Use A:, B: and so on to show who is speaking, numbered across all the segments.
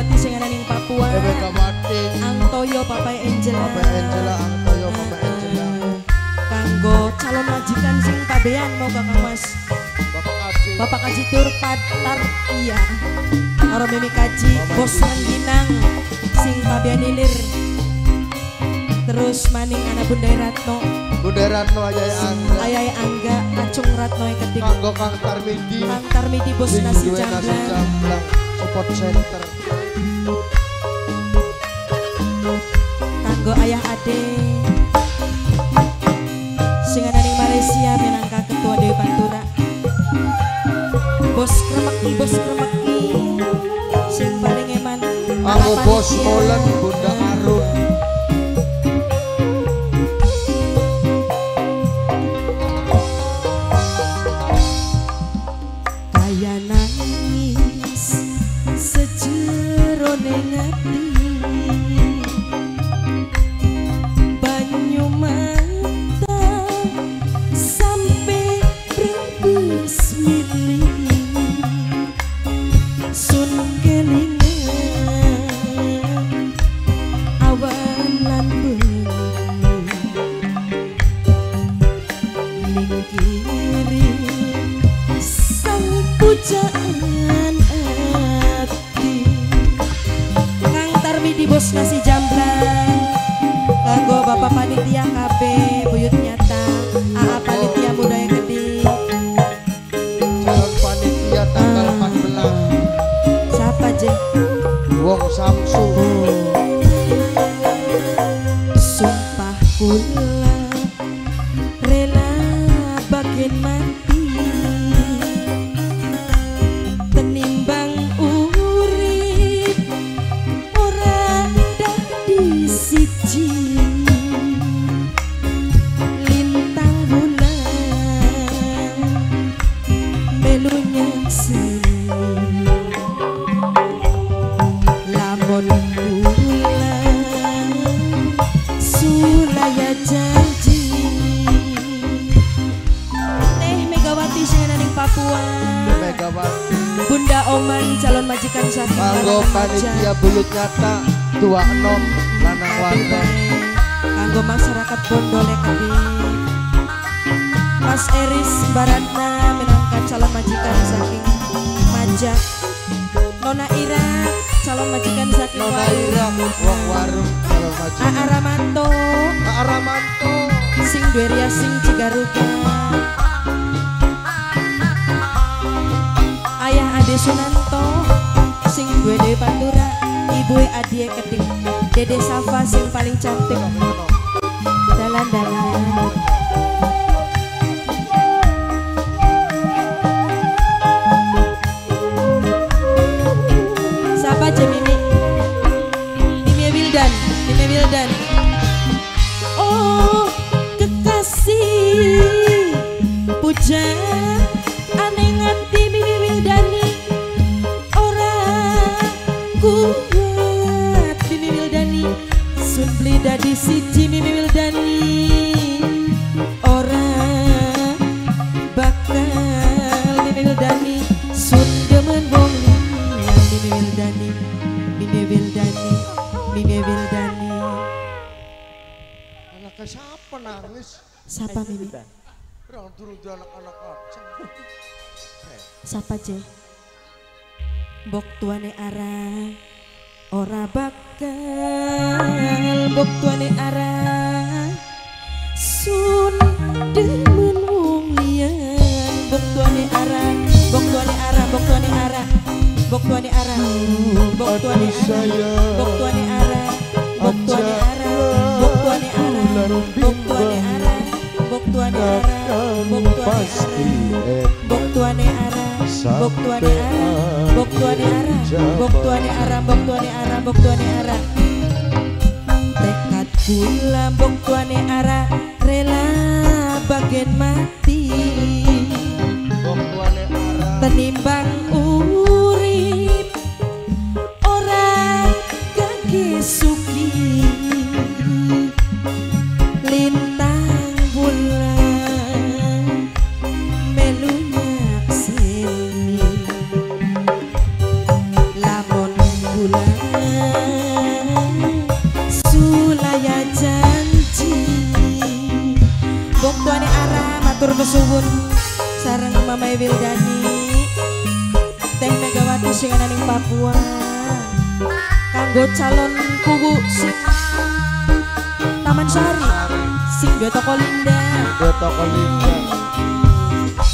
A: Megawati sing ana ning Papua.
B: Megawati.
A: Angtoyo Papa Angela.
B: Papa Angela, Angtoyo Papa Angela.
A: Kanggo calon majikan sing pabean mau Kakang Mas. Bapak Kaji Turpatar iya. Karo Mimi Kaji, Bos Rengginang sing pabean ilir. Terus maning ana Bunda Ratno.
B: Bunda Ratno
A: Ayai Angga, Acung Ratno yang ketik.
B: Kanggo Kang Tarmidi.
A: Kang Tarmidi Bos Nasi Jamblang.
B: Support Center.
A: Kanggo Ayah Ade. Sing ana ning Malaysia minangka Ketua Dewi Pantura. Bos kremeki sing paling eman.
B: Aku Bos Molen Bunda Arum.
A: Kaya nangis sejerone ngati, banyu mata sampai berbis mili, sun kelingan awan lan bengi, ning kiri sang pujaan hati. Kang Tarmidi Bos Nasi Jamblang. Kanggo Bapak Panitia KB Buyut Nyata, AA Panitia Budaya Gede.
B: Calon panitia tanggal 14.
A: Siapa je?
B: Wong Samsung.
A: Sumpah kula rela bagian mati tenimbang urip ora dadi siji. Lintang bulan melu nyakseni, lamun bulan sulaya janji. Teh Megawati sing ana ning Papua.
B: Megawati.
A: Bunda Oman calon majikan saking
B: Kanggo panitia Bulut Nyata tua enom lanang wadon.
A: Kanggo masyarakat Bondole Kadi. Mas Eris Baratna minangka calon majikan saking Majak. Nona Ira calon majikan saking
B: Nona Ira wong warung calon majikan.
A: Aa Ramanto
B: Kak Ramanto
A: sing duwe rias sing Cigaruga. Ayah Ade Sunanto sing duwe Dewi Pantura. Ibu Adie Keting. Dede Safa sing paling cantik. Dalan-dalan. Siapa aja Mimi? Mimi Wildan. Mimi Wildan. Oh kekasih puja aneh nganti Mimi Wildani ora kuat. Mimi Wildani sun beli dadi siji. Mimi Wildani ora bakal. Mimi Wildani sun demen wong liya. Mimi Wildani, Mimi Wildani, Mimi Wildani.
B: anaknya siapa nangis?
A: Siapa Mimi?
B: Orang turun di anak-anak aceng.
A: Siapa je? Bok tuane arah ora bakal. Bok tuane arah sun demen wong liyan. Bok tuane arah, bok tuane arah, bok tuane arah, bok tuane arah, bok tuane arah, bok tuane arah, bok tuane arah, bok tuane arah, bok tuane arah, bok tuane arah, bok tuane arah, bok tuane arah, bok tuane arah, bok tuane arah, bok tuane arah, bok tuane arah, bok tuane arah. Tekad kula bok tuane arah rela bagian mati.
B: Bok tuane arah.
A: Tenimbang urip ora kaki suki. Lintang bulan melu nyakseni, lamun bulan sulaya janji boktuane arah matur kesuwun sareng Mama Wildani Teh Megawati sing ana ning Papua kanggo calon kubu sing Taman Sari sing do toko Linda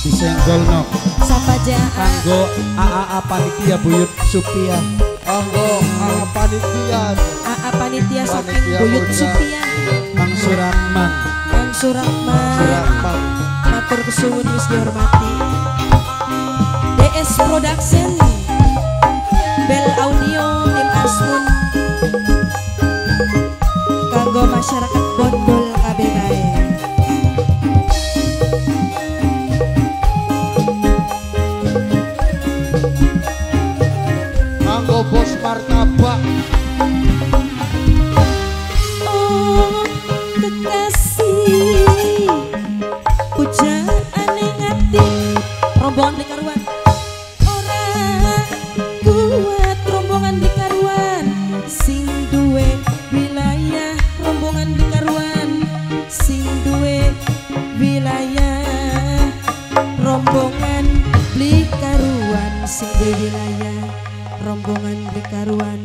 C: disenggolno
A: Sapajaan
C: kanggo AAA panitia Buyut Supia
B: Kanggo panitia
A: panitia saking
B: Panitia
A: Buyut
B: muda.
A: Supia
C: Kang Suratman
A: Kang Suratman matur kesuwun wis dihormati DS Production Bel Audio Tim Asmun kanggo masyarakat Bondol kabeh bae
B: Kanggo bos martabak
A: oh kekasih pujaan ning ati rombongan di karuan ora kuat rombongan di karuan sing duwe wilayah rombongan di karuan sing duwe wilayah rombongan beli karuan sing duwe wilayah rombongan beli karuan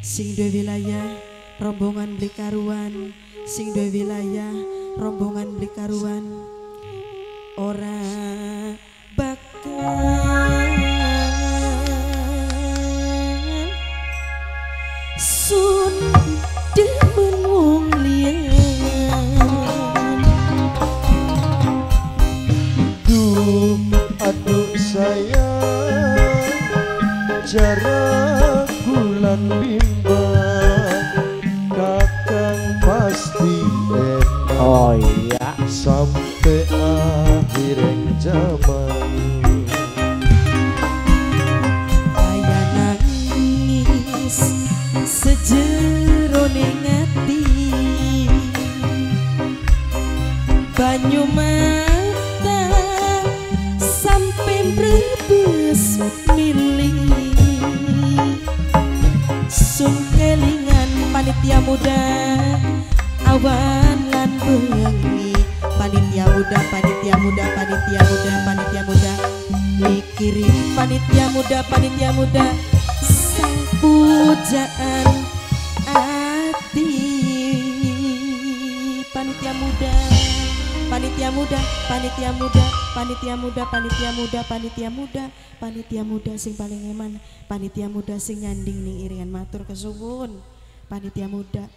A: sing duwe wilayah rombongan beli karuan sing duwe wilayah rombongan beli karuan ora bakal sun demen wong liyan
B: aduh sayang jarak bulan bimbang kakang pasti enak
C: oh iya
B: sampai akhir zaman
A: kaya nangis sejerone ngati banyu mata sampai brebes milih sun kelingan panitia muda awan lan bengi panitia muda mikirin panitia muda sang pujaan ati panitia muda sing paling eman panitia muda sing nyanding ning iringan matur kesuwun panitia muda